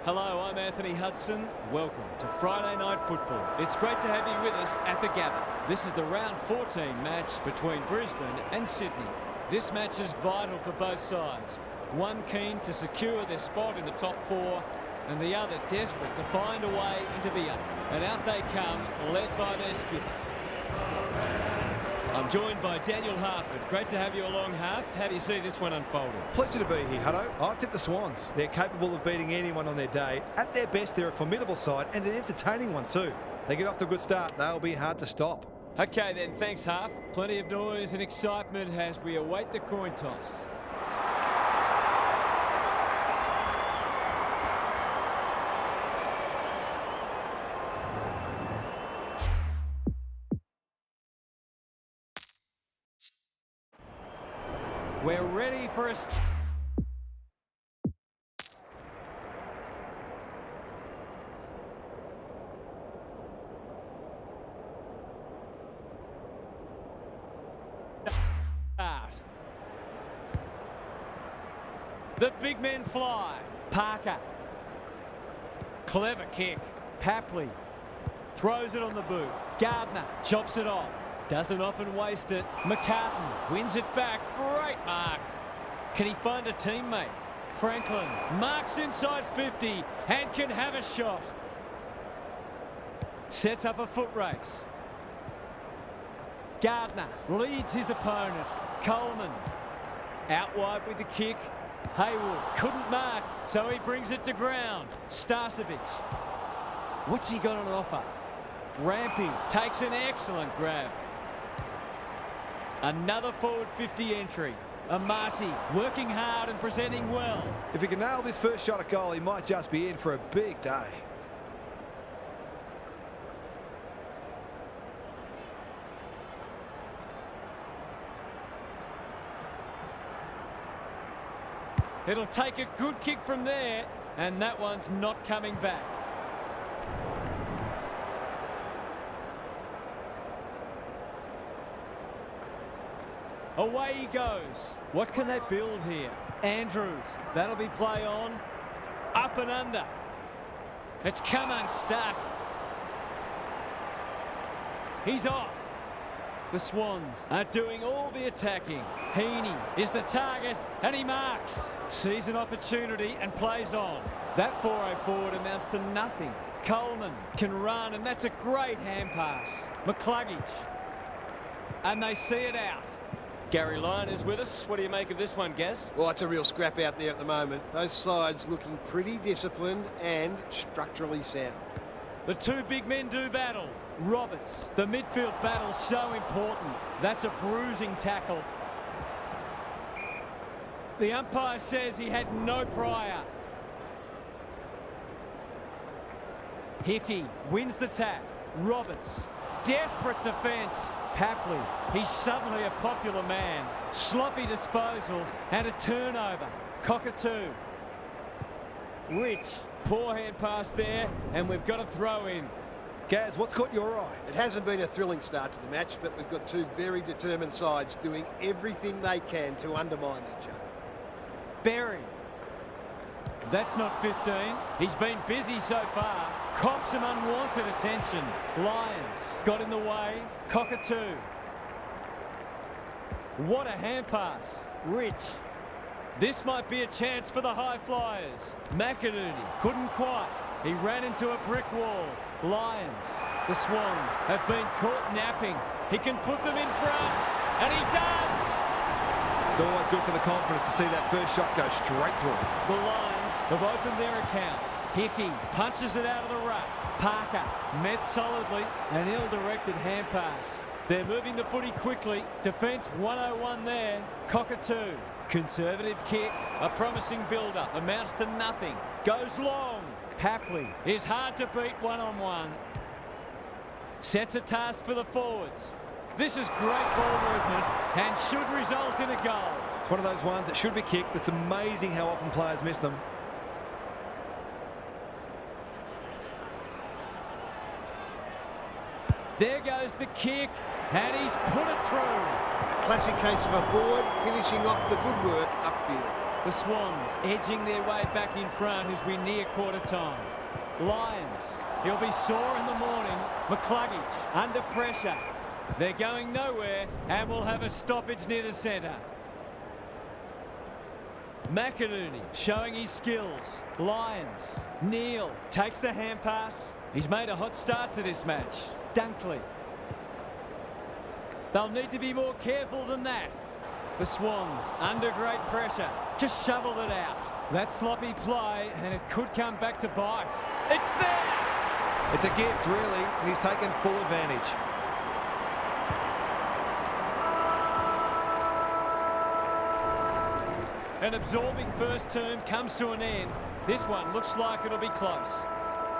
Hello, I'm Anthony Hudson. Welcome to Friday Night Football. It's great to have you with us at the Gabba. This is the round 14 match between Brisbane and Sydney. This match is vital for both sides. One keen to secure their spot in the top four, and the other desperate to find a way into the eight. And out they come, led by their skipper. I'm joined by Daniel Harford. Great to have you along, Harf. How do you see this one unfolding? Pleasure to be here, Hutto. I've tipped the Swans. They're capable of beating anyone on their day. At their best, they're a formidable side and an entertaining one too. They get off to a good start. They'll be hard to stop. Okay then, thanks, Harf. Plenty of noise and excitement as we await the coin toss. We're ready for a... start. The big men fly. Parker. Clever kick. Papley throws it on the boot. Gardner chops it off. Doesn't often waste it. McCartan wins it back. Great mark. Can he find a teammate? Franklin marks inside 50 and can have a shot. Sets up a foot race. Gardner leads his opponent. Coleman out wide with the kick. Haywood couldn't mark, so he brings it to ground. Starcevic. What's he got on offer? Rampy takes an excellent grab. Another forward 50 entry. Amati working hard and presenting well. If he can nail this first shot at goal, he might just be in for a big day. It'll take a good kick from there, and that one's not coming back. Away he goes. What can they build here? Andrews. That'll be play on. Up and under. It's come unstuck. He's off. The Swans are doing all the attacking. Heaney is the target and he marks. Sees an opportunity and plays on. That 4-0 forward amounts to nothing. Coleman can run and that's a great hand pass. McCluggage. And they see it out. Gary Lyon is with us. What do you make of this one, Gaz? Well, it's a real scrap out there at the moment. Both sides looking pretty disciplined and structurally sound. The two big men do battle. Roberts, the midfield battle so important. That's a bruising tackle. The umpire says he had no prior. Hickey wins the tap. Roberts, desperate defence. Papley, he's suddenly a popular man. Sloppy disposal and a turnover. Cockatoo. Rich, poor hand pass there, and we've got a throw in. Gaz, what's caught your eye? It hasn't been a thrilling start to the match, but we've got two very determined sides doing everything they can to undermine each other. Berry. That's not 15. He's been busy so far. Cops some unwanted attention. Lyons got in the way. Cockatoo. What a hand pass. Rich. This might be a chance for the high flyers. McInerney couldn't quite. He ran into a brick wall. Lyons. The Swans have been caught napping. He can put them in front. And he does. It's always good for the confidence to see that first shot go straight through. The Lions have opened their account. Hickey punches it out of the ruck. Parker met solidly. An ill-directed hand pass. They're moving the footy quickly. Defence 101 there. Cockatoo. Conservative kick. A promising build-up. Amounts to nothing. Goes long. Papley is hard to beat one-on-one. Sets a task for the forwards. This is great ball movement and should result in a goal. It's one of those ones that should be kicked. It's amazing how often players miss them. There goes the kick, and he's put it through. A classic case of a forward finishing off the good work upfield. The Swans edging their way back in front as we near quarter time. Lions, he'll be sore in the morning. McCluggage under pressure. They're going nowhere and we'll have a stoppage near the centre. McInerney showing his skills. Lions, Neal takes the hand pass. He's made a hot start to this match. Dunkley. They'll need to be more careful than that. The Swans under great pressure. Just shoveled it out. That sloppy play and it could come back to bite. It's there! It's a gift, really, and he's taken full advantage. An absorbing first term comes to an end. This one looks like it'll be close.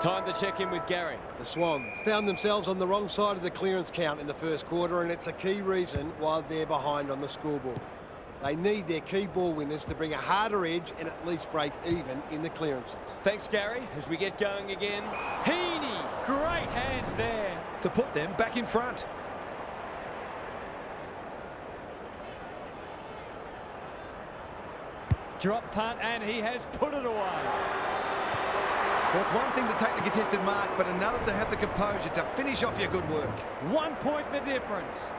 Time to check in with Gary. The Swans found themselves on the wrong side of the clearance count in the first quarter, and it's a key reason why they're behind on the scoreboard. They need their key ball winners to bring a harder edge and at least break even in the clearances. Thanks, Gary. As we get going again. Heaney, great hands there. To put them back in front. Drop punt, and he has put it away. Well, it's one thing to take the contested mark, but another to have the composure to finish off your good work. 1 point the difference.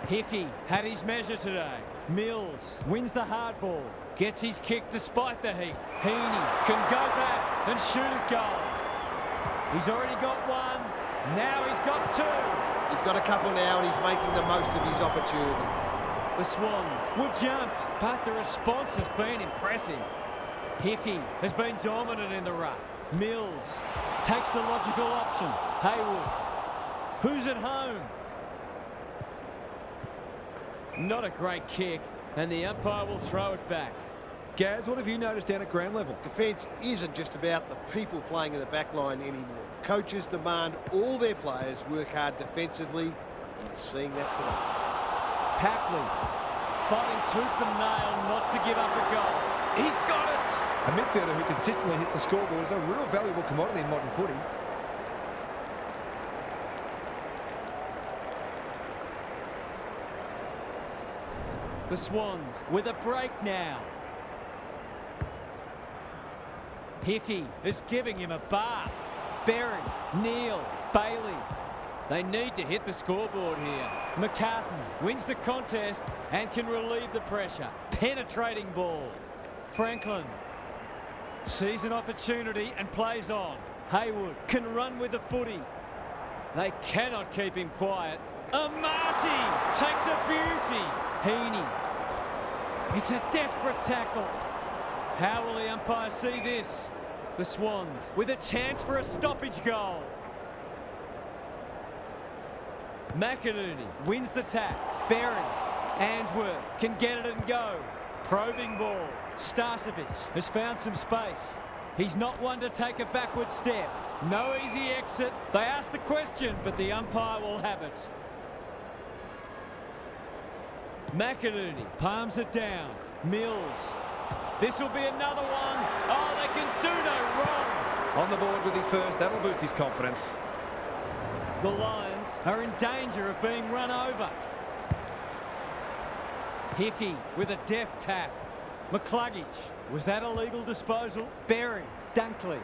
Hickey had his measure today. Mills wins the hard ball. Gets his kick despite the heat. Heaney can go back and shoot a goal. He's already got one. Now he's got two. He's got a couple now, and he's making the most of his opportunities. The Swans were jumped, but the response has been impressive. Hickey has been dominant in the ruck. Mills takes the logical option. Haywood, who's at home? Not a great kick, and the umpire will throw it back. Gaz, what have you noticed down at ground level? Defence isn't just about the people playing in the back line anymore. Coaches demand all their players work hard defensively, and we're seeing that today. Papley fighting tooth and nail not to give up a goal. He's got it! A midfielder who consistently hits the scoreboard is a real valuable commodity in modern footy. The Swans with a break now. Hickey is giving him a bath. Berry, Neal, Bailey. They need to hit the scoreboard here. McCartan wins the contest and can relieve the pressure. Penetrating ball. Franklin sees an opportunity and plays on. Haywood can run with the footy. They cannot keep him quiet. Amati takes a beauty. Heaney. It's a desperate tackle. How will the umpire see this? The Swans with a chance for a stoppage goal. McInerney wins the tap. Berry, Answorth can get it and go. Probing ball. Starcevic has found some space. He's not one to take a backward step. No easy exit. They ask the question, but the umpire will have it. McInerney palms it down. Mills. This will be another one. Oh, they can do no wrong. On the board with his first, that'll boost his confidence. The Lions are in danger of being run over. Hickey with a deft tap. McCluggage. Was that a legal disposal? Berry. Dunkley.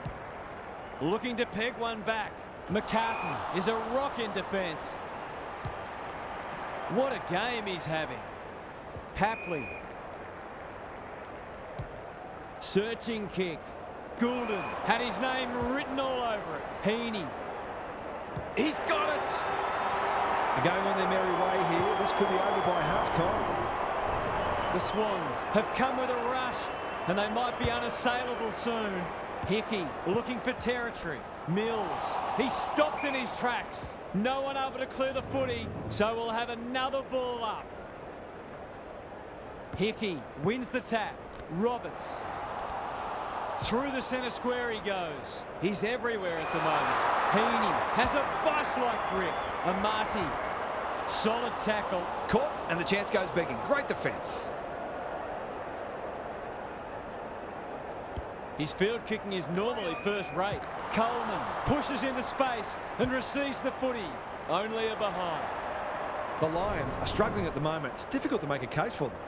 Looking to peg one back. McCartan is a rock in defence. What a game he's having. Papley. Searching kick. Goulden had his name written all over it. Heaney. He's got it! They're going on their merry way here. This could be over by half-time. The Swans have come with a rush, and they might be unassailable soon. Hickey looking for territory. Mills. He's stopped in his tracks. No one able to clear the footy, so we'll have another ball up. Hickey wins the tap. Roberts. Through the centre square he goes. He's everywhere at the moment. Heaney has a vice-like grip. Amati. Solid tackle. Caught, and the chance goes begging. Great defence. His field kicking is normally first rate. Coleman pushes into space and receives the footy. Only a behind. The Lions are struggling at the moment. It's difficult to make a case for them.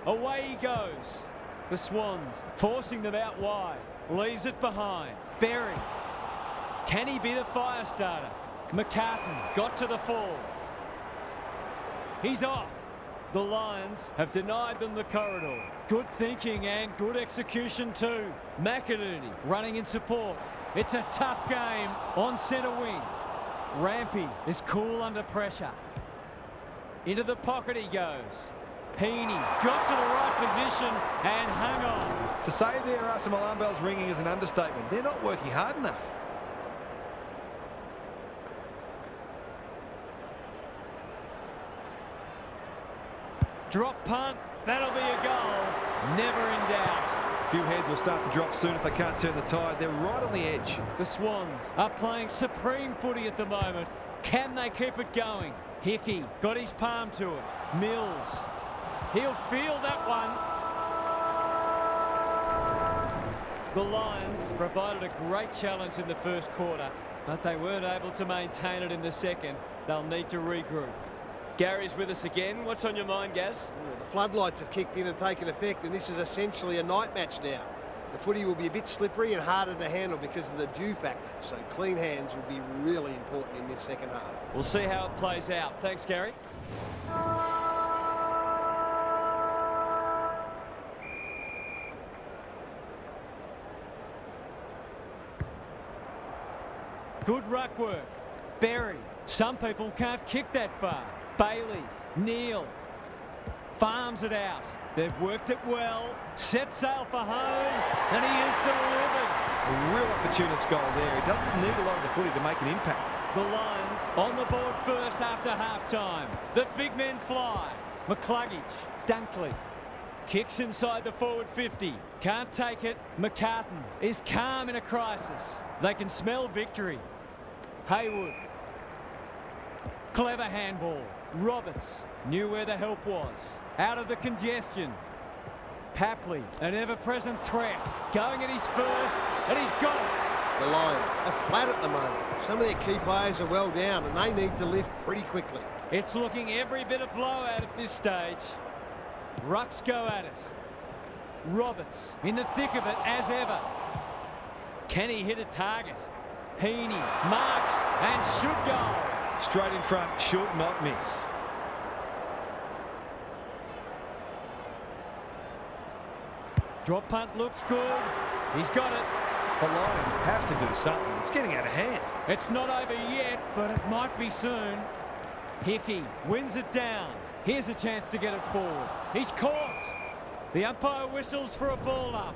Away he goes. The Swans forcing them out wide. Leaves it behind. Berry. Can he be the fire starter? McCartan got to the full. He's off. The Lions have denied them the corridor. Good thinking and good execution too. McInerney running in support. It's a tough game on centre wing. Rampy is cool under pressure. Into the pocket he goes. Heaney got to the right position and hung on. To say there are some alarm bells ringing is an understatement. They're not working hard enough. Drop punt, that'll be a goal. Never in doubt. A few heads will start to drop soon if they can't turn the tide. They're right on the edge. The Swans are playing supreme footy at the moment. Can they keep it going? Hickey got his palm to it. Mills. He'll feel that one. The Lions provided a great challenge in the first quarter, but they weren't able to maintain it in the second. They'll need to regroup. Gary's with us again. What's on your mind, Gaz? The floodlights have kicked in and taken effect, and this is essentially a night match now. The footy will be a bit slippery and harder to handle because of the dew factor, so clean hands will be really important in this second half. We'll see how it plays out. Thanks, Gary. Good ruck work. Berry. Some people can't kick that far. Bailey. Neal. Farms it out. They've worked it well. Set sail for home. And he is delivered. A real opportunist goal there. He doesn't need a lot of the footy to make an impact. The Lions on the board first after half-time. The big men fly. McCluggage. Dunkley. Kicks inside the forward 50. Can't take it. McCartan is calm in a crisis. They can smell victory. Haywood. Clever handball. Roberts knew where the help was. Out of the congestion. Papley, an ever-present threat. Going at his first, and he's got it. The Lions are flat at the moment. Some of their key players are well down, and they need to lift pretty quickly. It's looking every bit a blowout at this stage. Rucks go at it. Roberts in the thick of it as ever. Can he hit a target? Heaney marks and should go. Straight in front, should not miss. Drop punt looks good. He's got it. The Lions have to do something. It's getting out of hand. It's not over yet, but it might be soon. Hickey wins it down. Here's a chance to get it forward. He's caught. The umpire whistles for a ball up.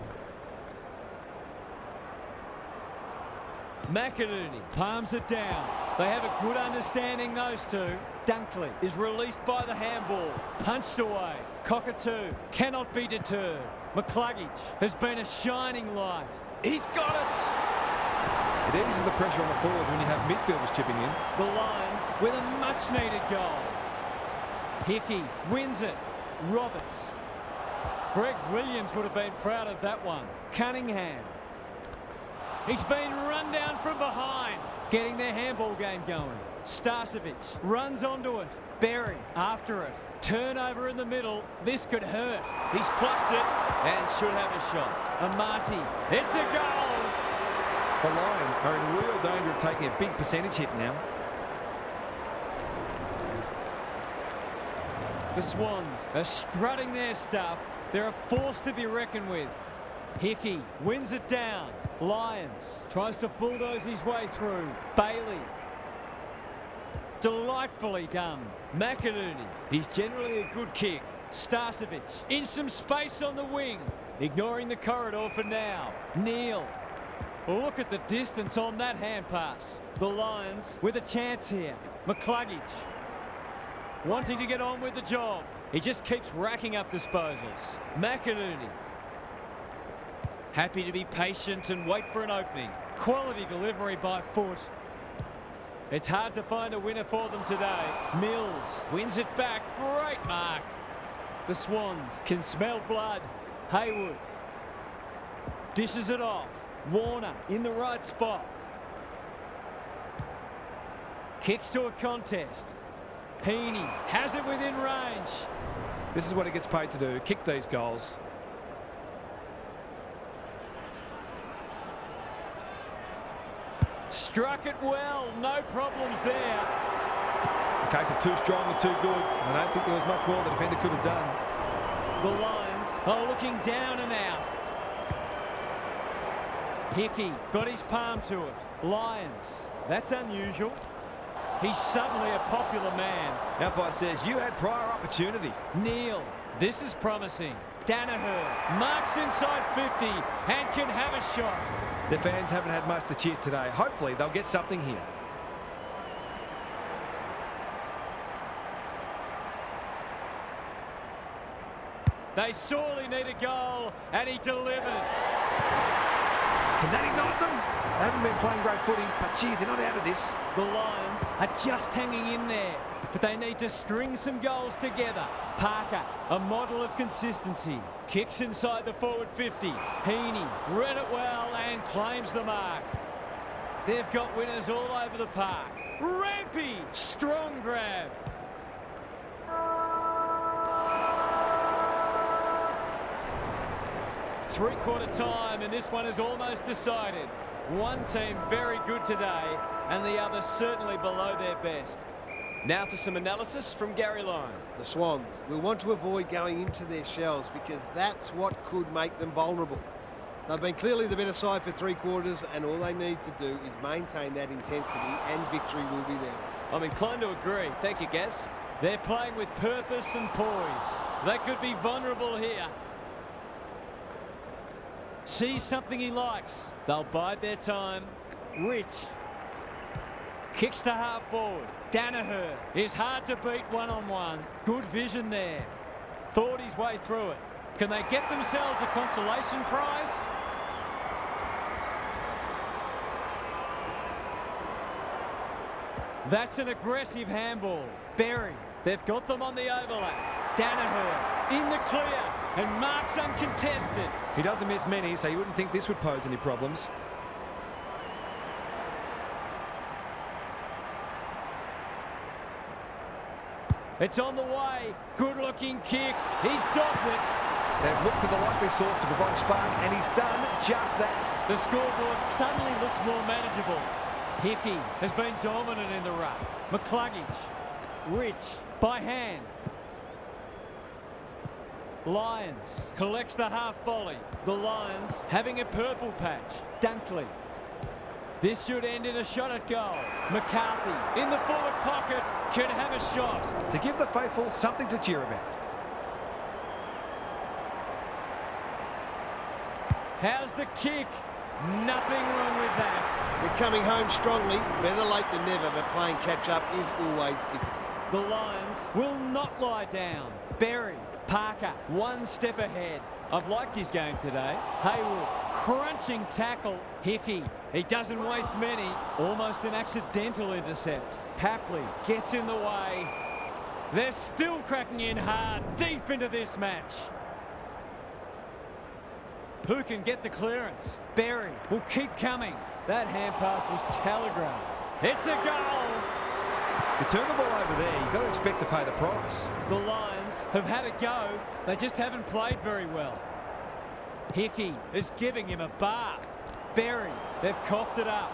McInerney palms it down. They have a good understanding, those two. Dunkley is released by the handball. Punched away. Cockatoo cannot be deterred. McCluggage has been a shining light. He's got it! It eases the pressure on the forwards when you have midfielders chipping in. The Lions with a much-needed goal. Hickey wins it. Roberts. Greg Williams would have been proud of that one. Cunningham. He's been run down from behind. Getting their handball game going. Starcevic runs onto it. Berry after it. Turnover in the middle. This could hurt. He's plucked it and should have a shot. Amati. It's a goal. The Lions are in real danger of taking a big percentage hit now. The Swans are strutting their stuff. They're a force to be reckoned with. Hickey wins it down. Lions tries to bulldoze his way through. Bailey. Delightfully done. McInerney. He's generally a good kick. Starcevic in some space on the wing. Ignoring the corridor for now. Neal. Look at the distance on that hand pass. The Lions with a chance here. McCluggage. Wanting to get on with the job. He just keeps racking up disposals. McInerney. Happy to be patient and wait for an opening. Quality delivery by foot. It's hard to find a winner for them today. Mills wins it back. Great mark. The Swans can smell blood. Haywood dishes it off. Warner in the right spot. Kicks to a contest. Heaney has it within range. This is what he gets paid to do, kick these goals. Struck it well, no problems there. A case of too strong and too good. I don't think there was much more the defender could have done. The Lions are looking down and out. Hickey got his palm to it. Lions, that's unusual. He's suddenly a popular man. Umpire says you had prior opportunity. Neal, this is promising. Danaher marks inside 50 and can have a shot. The fans haven't had much to cheer today. Hopefully they'll get something here. They sorely need a goal, and he delivers. Can that ignite them? They haven't been playing great footy, but gee, they're not out of this. The Lions are just hanging in there, but they need to string some goals together. Parker, a model of consistency, kicks inside the forward 50. Heaney read it well and claims the mark. They've got winners all over the park. Rampy, strong grab. Three-quarter time, and this one is almost decided. One team very good today, and the other certainly below their best. Now for some analysis from Gary Lyon. The Swans will want to avoid going into their shells because that's what could make them vulnerable. They've been clearly the better side for three quarters, and all they need to do is maintain that intensity, and victory will be theirs. I'm inclined to agree. Thank you, Gaz. They're playing with purpose and poise. They could be vulnerable here. Sees something he likes. They'll bide their time. Rich. Kicks to half forward. Danaher is hard to beat one-on-one. Good vision there. Thought his way through it. Can they get themselves a consolation prize? That's an aggressive handball. Berry. They've got them on the overlap. Danaher in the clear and marks uncontested. He doesn't miss many, so you wouldn't think this would pose any problems. It's on the way. Good-looking kick. He's docked it. They've looked to the likely source to provide spark, and he's done just that. The scoreboard suddenly looks more manageable. Hickey has been dominant in the ruck. McCluggage. Rich. By hand. Lions collects the half volley. The Lions having a purple patch. Dunkley. This should end in a shot at goal. McCarthy in the forward pocket can have a shot. To give the faithful something to cheer about. How's the kick? Nothing wrong with that. They're coming home strongly. Better late than never, but playing catch-up is always difficult. The Lions will not lie down. Berry, Parker, one step ahead. I've liked his game today. Haywood, crunching tackle. Hickey, he doesn't waste many. Almost an accidental intercept. Papley gets in the way. They're still cracking in hard, deep into this match. Who can get the clearance? Berry will keep coming. That hand pass was telegraphed. It's a goal. You turn the ball over there, you've got to expect to pay the price. The Lions have had a go. They just haven't played very well. Hickey is giving him a bath. Berry, they've coughed it up.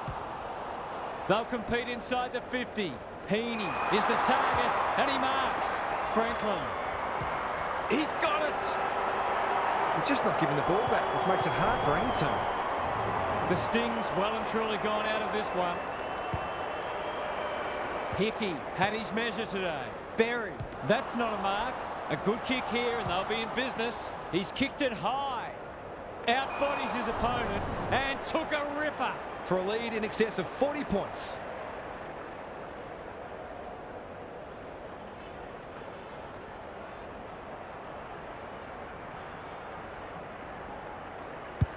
They'll compete inside the 50. Heaney is the target, and he marks. Franklin. He's got it. He's just not giving the ball back, which makes it hard for any team. The sting's well and truly gone out of this one. Hickey had his measure today. Berry, that's not a mark. A good kick here and they'll be in business. He's kicked it high. Outbodies his opponent and took a ripper. For a lead in excess of 40 points.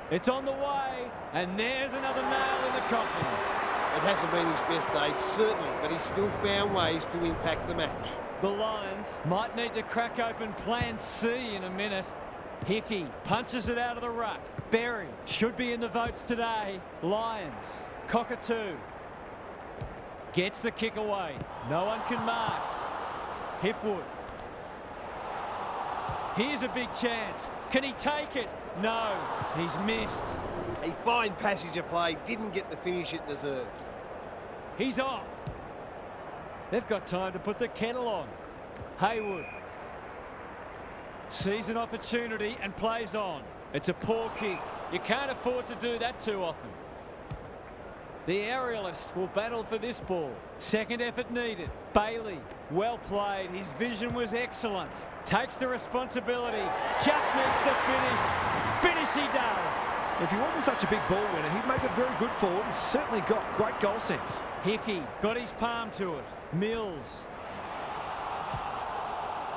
It's on the way, and there's another nail in the coffin. It hasn't been his best day, certainly, but he's still found ways to impact the match. The Lions might need to crack open plan C in a minute. Hickey punches it out of the ruck. Berry should be in the votes today. Lions, Cockatoo. Gets the kick away. No one can mark. Hipwood. Here's a big chance. Can he take it? No, he's missed. A fine passage of play, didn't get the finish it deserved. He's off. They've got time to put the kettle on. Haywood sees an opportunity and plays on. It's a poor kick. You can't afford to do that too often. The aerialist will battle for this ball. Second effort needed. Bailey, well played. His vision was excellent. Takes the responsibility. Just needs to finish. Finish he does. If he wasn't such a big ball winner, he'd make it very good forward. He's certainly got great goal sense. Hickey got his palm to it. Mills.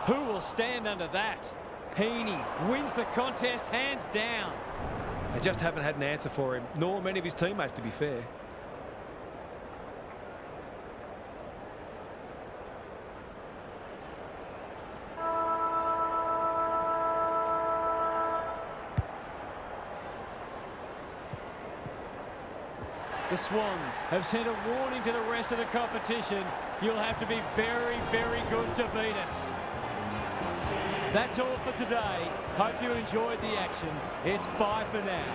Who will stand under that? Heaney wins the contest hands down. They just haven't had an answer for him, nor many of his teammates, to be fair. The Swans have sent a warning to the rest of the competition. You'll have to be very, very good to beat us. That's all for today. Hope you enjoyed the action. It's bye for now.